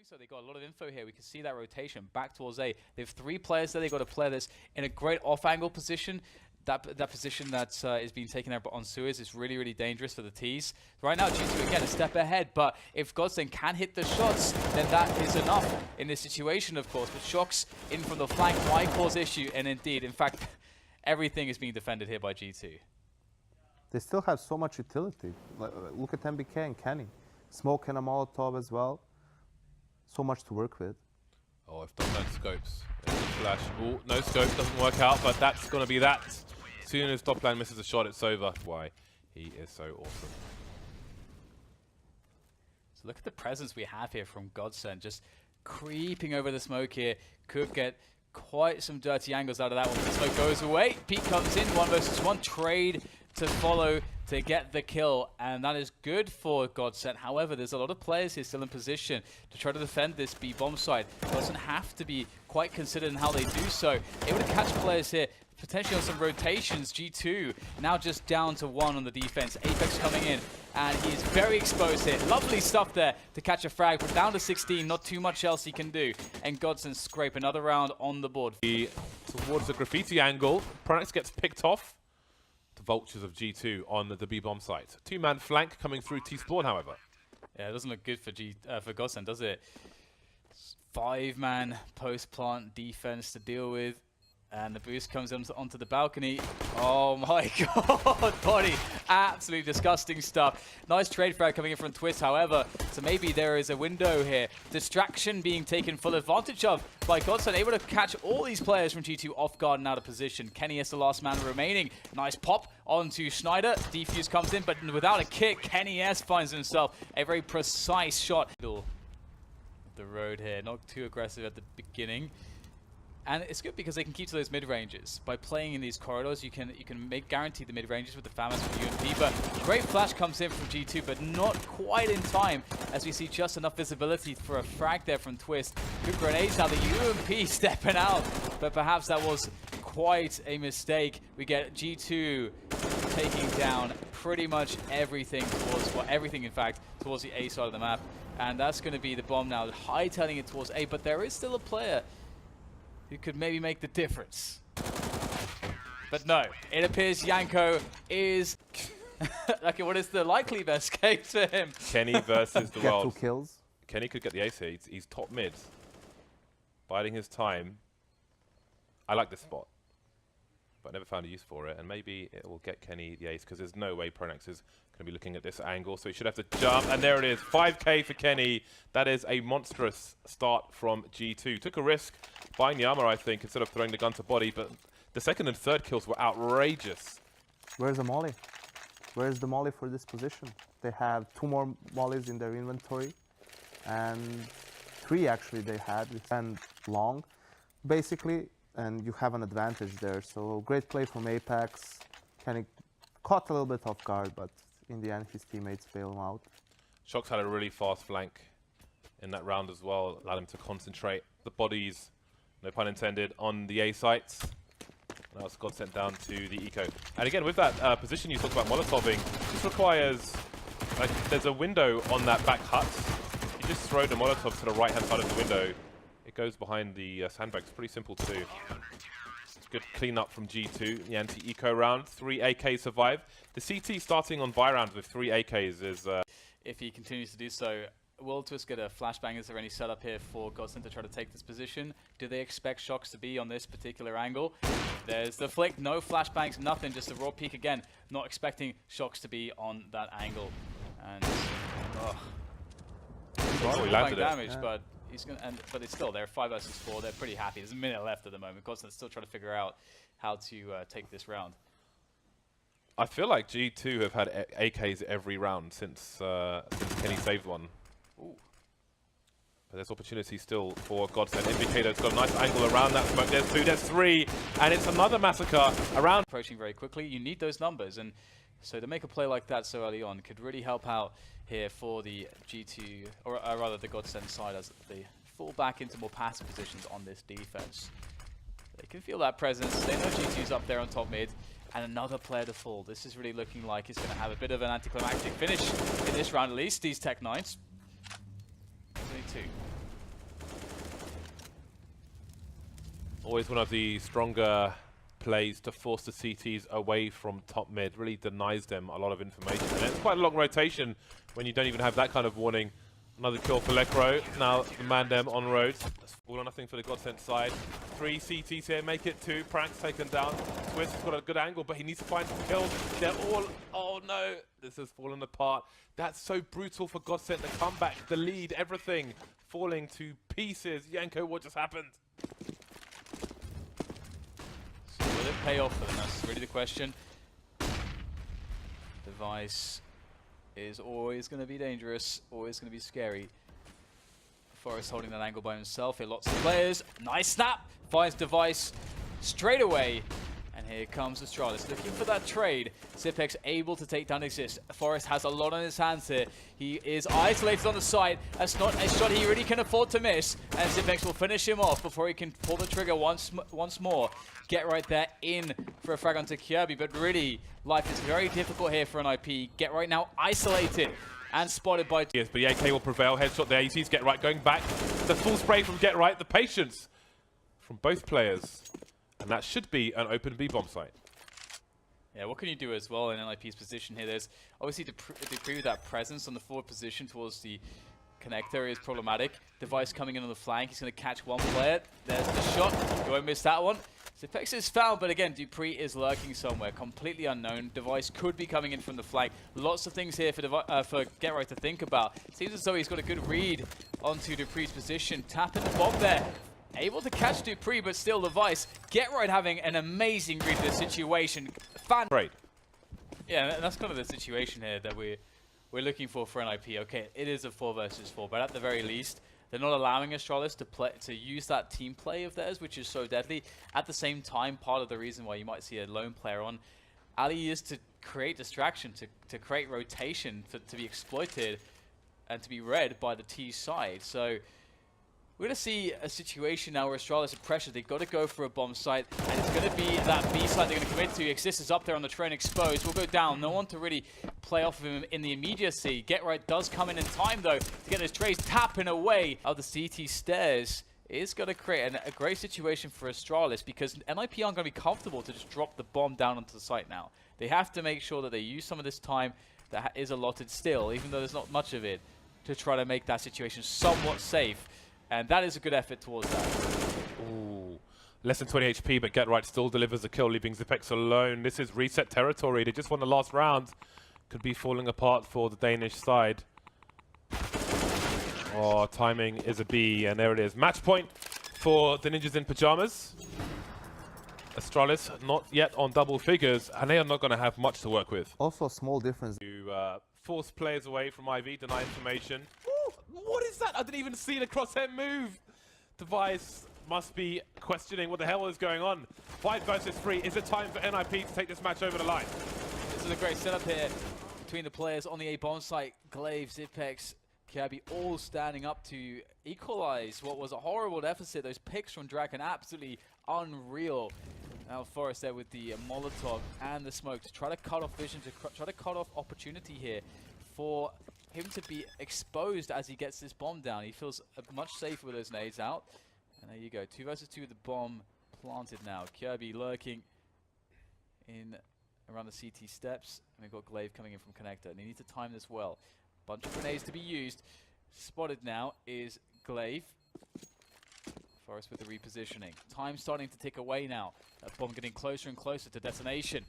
so. They got a lot of info here. We can see that rotation back towards A. They have 3 players there. They got to play this in a great off-angle position. That position that is being taken out on Suez is really, really dangerous for the T's. Right now, G2 again a step ahead, but if Godsend can hit the shots, then that is enough in this situation, of course. But Shox in from the flank might cause issue, and indeed, in fact, everything is being defended here by G2. They still have so much utility. Look at MBK and Kenny. Smoke and a Molotov as well. So much to work with. Oh, if not scopes. Flash. Oh, no scope, doesn't work out, but that's going to be that. As soon as Toplan misses a shot, it's over. Why? He is so awesome. So look at the presence we have here from Godsend, just creeping over the smoke here. Could get quite some dirty angles out of that one. The smoke goes away. Pete comes in, 1 versus 1 trade to follow to get the kill, and that is good for Godsend. However, there's a lot of players here still in position to try to defend this B bomb site. Doesn't have to be quite considered in how they do so. Able to catch players here, potentially on some rotations. G2 now just down to 1 on the defense. Apex coming in, and he is very exposed here. Lovely stuff there to catch a frag, but down to 16, not too much else he can do. And Godsend scrape another round on the board. Towards the graffiti angle, Pronax gets picked off. The Vultures of G2 on the B-bomb site. 2-man flank coming through T-Spawn, however. Yeah, it doesn't look good for Godsend, does it? 5-man post-plant defense to deal with. And the boost comes onto the balcony. Oh my god, body. Absolutely disgusting stuff. Nice trade frag coming in from Twist, however. So maybe there is a window here. Distraction being taken full advantage of by Godsend. Able to catch all these players from G2 off guard and out of position. Kenny is the last man remaining. Nice pop onto Schneider. Defuse comes in, but without a kick, Kenny S finds himself a very precise shot. The road here, not too aggressive at the beginning. And it's good because they can keep to those mid-ranges. By playing in these corridors, you can guarantee the mid-ranges with the FAMAS from UMP. But great flash comes in from G2, but not quite in time, as we see just enough visibility for a frag there from Twist. Good grenades now, the UMP stepping out, but perhaps that was quite a mistake. We get G2 taking down pretty much everything towards, well, everything in fact, towards the A side of the map. And that's going to be the bomb now, hightailing it towards A, but there is still a player who could maybe make the difference. But no, it appears Yanko is... okay, what is the likely best case for him? Kenny versus the world. 2 kills. Kenny could get the ace here. He's top mid. Biding his time. I like this spot, but I never found a use for it. And maybe it will get Kenny the ace, because there's no way Pronax is going to be looking at this angle. So he should have to jump. And there it is. 5k for Kenny. That is a monstrous start from G2. Took a risk buying the armor, I think, instead of throwing the gun to body. But the second and third kills were outrageous. Where's the molly? Where's the molly for this position? They have 2 more mollies in their inventory. And 3 actually they had, and long, basically. And you have an advantage there. So great play from Apex. Kind of caught a little bit off guard, but in the end his teammates bail him out. Shox had a really fast flank in that round as well. Allowed him to concentrate the bodies, no pun intended, on the A sites. Now it's got sent down to the eco. And again, with that position you talked about Molotoving, this requires, like, there's a window on that back hut. You just throw the Molotov to the right hand side of the window. It goes behind the sandbags. Pretty simple to do. Good clean up from G2. The anti-eco round. 3 AKs survive. The CT starting on buy round with 3 AKs is... If he continues to do so, will Twist get a flashbang? Is there any setup here for Godsend to try to take this position? Do they expect Shox to be on this particular angle? There's the flick. No flashbangs, nothing. Just a raw peek again. Not expecting Shox to be on that angle. And... he landed damage, it. But... he's gonna, but it's still, they're 5 versus 4. They're pretty happy. There's a minute left at the moment. Godsend still trying to figure out how to take this round. I feel like G2 have had AKs every round since Kenny saved one. Ooh. But there's opportunity still for Godsend. Indicator's got a nice angle around that smoke. There's 2, there's 3, and it's another massacre around. Approaching very quickly. You need those numbers, and so to make a play like that so early on could really help out here for the G2, or rather the Godsend side, as they fall back into more passive positions on this defense. They can feel that presence. They know G2's up there on top mid, and another player to fall. This is really looking like it's going to have a bit of an anticlimactic finish in this round, at least. These Tech Knights. Only 2. Always one of the stronger plays to force the CTs away from top mid. Really denies them a lot of information. And it's quite a long rotation when you don't even have that kind of warning. Another kill for Lekro. Now the Mandem on road. That's all or nothing for the Godsent side. 3 CTs here, make it 2. Prank's taken down. Twist has got a good angle, but he needs to find some kills. They're all, oh no, this has fallen apart. That's so brutal for Godsent. The comeback, the lead, everything falling to pieces. Yanko, what just happened? Will it pay off for them? That's really the question. Device is always going to be dangerous, always going to be scary. Forrest holding that angle by himself. Here, lots of players. Nice snap. Finds Device straight away. And here comes Astralis looking for that trade. Zipex able to take down Exist. Forrest has a lot on his hands here. He is isolated on the side. That's not a shot he really can afford to miss. And Zipex will finish him off before he can pull the trigger once more. Get right there in for a frag onto Kirby. But really, life is very difficult here for an IP. Get right now isolated and spotted by... Yes, but the AK will prevail. Headshot there. You see Get Right going back. The full spray from Get Right. The patience from both players. And that should be an open B bomb site. Yeah, what can you do as well in NIP's position here? There's obviously Dupree with that presence on the forward position towards the connector is problematic. Device coming in on the flank. He's going to catch one player. There's the shot. You won't miss that one. Zipex is found, but again, Dupree is lurking somewhere. Completely unknown. Device could be coming in from the flank. Lots of things here for Get Right to think about. Seems as though he's got a good read onto Dupree's position. Tapping the bomb there. Able to catch Dupree, but still Device. Get Right having an amazing read of the situation. Great. Yeah, that's kind of the situation here that we're looking for an IP. Okay, it is a 4 versus 4, but at the very least, they're not allowing Astralis to use that team play of theirs, which is so deadly. At the same time, part of the reason why you might see a lone player on Ali is to create distraction, to create rotation, to be exploited, and to be read by the T side. So we're going to see a situation now where Astralis are pressured. They've got to go for a bomb site, and it's going to be that B site they're going to commit to. Exist is up there on the train exposed. Will go down. No one to really play off of him in the immediacy. Get Right does come in time, though, to get his trades tapping away out the CT stairs. Is going to create a great situation for Astralis, because NIP aren't going to be comfortable to just drop the bomb down onto the site now. They have to make sure that they use some of this time that is allotted still, even though there's not much of it, to try to make that situation somewhat safe. And that is a good effort towards that. Ooh. Less than 20 HP, but Get Right still delivers a kill, leaving Zipex alone. This is reset territory. They just won the last round. Could be falling apart for the Danish side. Oh, timing is a B, and there it is. Match point for the Ninjas in Pyjamas. Astralis not yet on double figures, and they are not going to have much to work with. Also a small difference. To force players away from IV, deny information. What is that? I didn't even see the crosshair move. Device must be questioning what the hell is going on. 5 versus 3. Is it time for NIP to take this match over the line? This is a great setup here between the players on the A bomb site. Glaive, Zipex, Kirby all standing up to equalize what was a horrible deficit. Those picks from Draken absolutely unreal. Now Forrest there with the Molotov and the smoke to try to cut off vision, to try to cut off opportunity here for him to be exposed as he gets this bomb down. He feels much safer with those nades out. And there you go, 2 versus 2 with the bomb planted now. Kirby lurking in around the CT steps. And we've got Glaive coming in from connector. And he needs to time this well. Bunch of grenades to be used. Spotted now is Glaive. Forrest with the repositioning. Time starting to tick away now. That bomb getting closer and closer to detonation.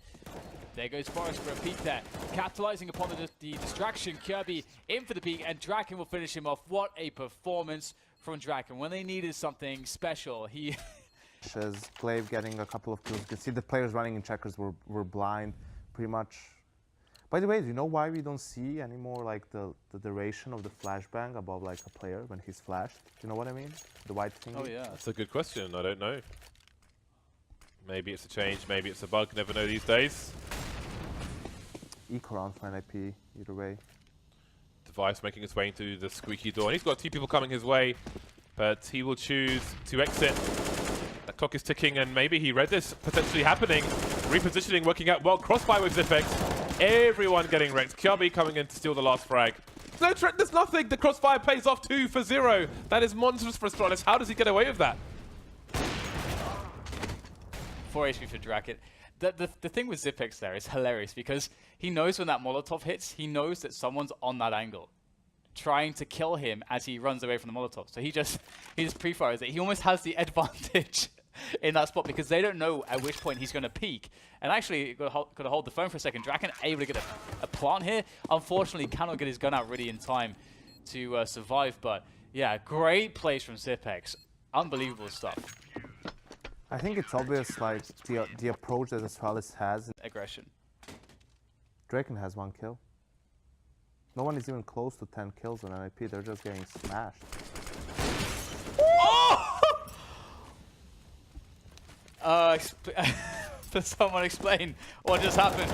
There goes Forrest for a peek there. Capitalizing upon the distraction. Kirby in for the peek, and Draken will finish him off. What a performance from Draken. When they needed something special, he... As Glaive getting a couple of kills. You can see the players running in checkers were blind, pretty much. By the way, do you know why we don't see anymore like the duration of the flashbang above like a player when he's flashed? Do you know what I mean? The white thing. Oh yeah. That's a good question. I don't know. Maybe it's a change, maybe it's a bug. Never know these days. Eco round for NIP, either way. Device making his way into the squeaky door. And he's got 2 people coming his way, but he will choose to exit. The clock is ticking, and maybe he read this potentially happening. Repositioning working out well. Crossfire with Zipex. Everyone getting wrecked. Kirby coming in to steal the last frag. No threat, there's nothing. The crossfire pays off 2 for 0. That is monstrous for Astralis. How does he get away with that? 4 HP for Draken. The thing with Zipex there is hilarious because he knows when that Molotov hits, he knows that someone's on that angle, trying to kill him as he runs away from the Molotov. So he just pre-fires it. He almost has the advantage in that spot because they don't know at which point he's going to peek. And actually, got to hold the phone for a second. Draken able to get a plant here. Unfortunately, cannot get his gun out really in time to survive. But yeah, great plays from Zipex. Unbelievable stuff. I think it's obvious, like, the approach that Astralis has. Aggression. Draken has 1 kill. No one is even close to 10 kills on NIP. They're just getting smashed. Can someone explain what just happened?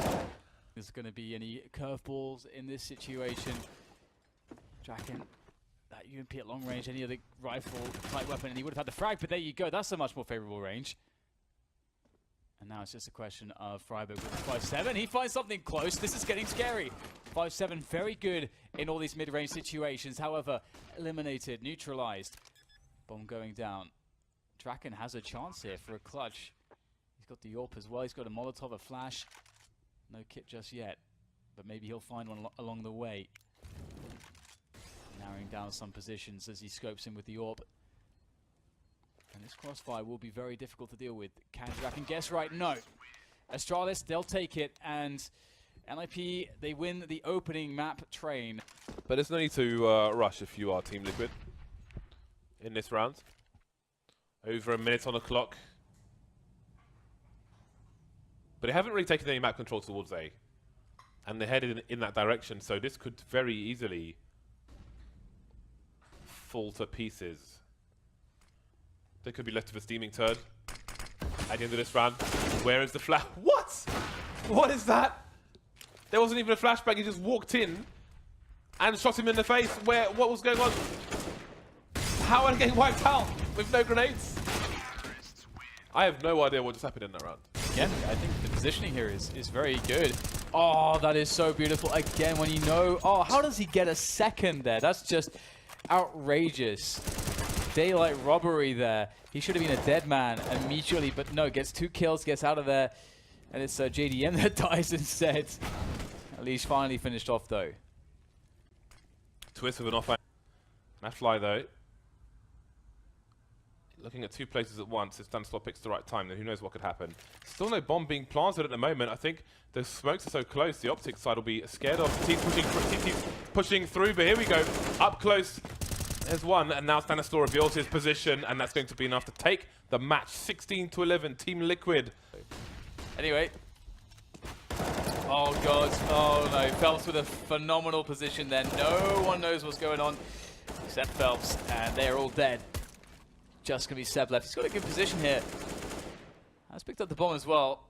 There's going to be any curveballs in this situation. Draken, that UMP at long range, any other rifle type weapon, and he would have had the frag, but there you go. That's a much more favorable range. And now it's just a question of Freiburg with the 5-7. He finds something close. This is getting scary. 5-7, very good in all these mid-range situations. However, eliminated, neutralized. Bomb going down. Draken has a chance here for a clutch. He's got the AWP as well. He's got a Molotov, a flash. No kit just yet, but maybe he'll find one along the way. Narrowing down some positions as he scopes in with the AWP. And this crossfire will be very difficult to deal with. Can Draken guess right? No. Astralis, they'll take it, and NIP, they win the opening map train. But there's no need to rush if you are Team Liquid in this round. Over a minute on the clock. But they haven't really taken any map control towards A. And they're headed in that direction, so this could very easily fall to pieces. They could be left with a steaming turd at the end of this round. Where is the flash? What? What is that? There wasn't even a flashbang, he just walked in and shot him in the face. What was going on? How am I getting wiped out with no grenades? I have no idea what just happened in that round. Again, I think the positioning here is very good. Oh, that is so beautiful. Again, when you know... Oh, how does he get a second there? That's just outrageous. Daylight robbery there. He should have been a dead man immediately, but no, gets 2 kills, gets out of there. And it's JDM that dies instead. At least finally finished off, though. Twist with an off. Matt Fly, though. Looking at 2 places at once, if Stanislaw picks the right time, then who knows what could happen. Still no bomb being planted at the moment. I think the smokes are so close, the optics side will be scared of. TT's pushing through, but here we go. Up close, there's one, and now Stanislaw reveals his position, and that's going to be enough to take the match. 16-11, Team Liquid. Anyway. Oh, God. Oh, no. Phelps with a phenomenal position there. No one knows what's going on except Phelps, and they're all dead. Just going to be Seb left. He's got a good position here. Has picked up the bomb as well.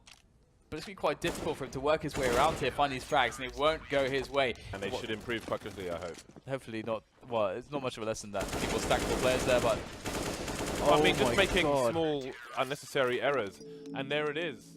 But it's going to be quite difficult for him to work his way around here, find these frags, and it won't go his way. And they should improve quite quickly, I hope. Hopefully not. Well, it's not much of a lesson that people stackable players there, but... I mean, just making small, unnecessary errors. And there it is.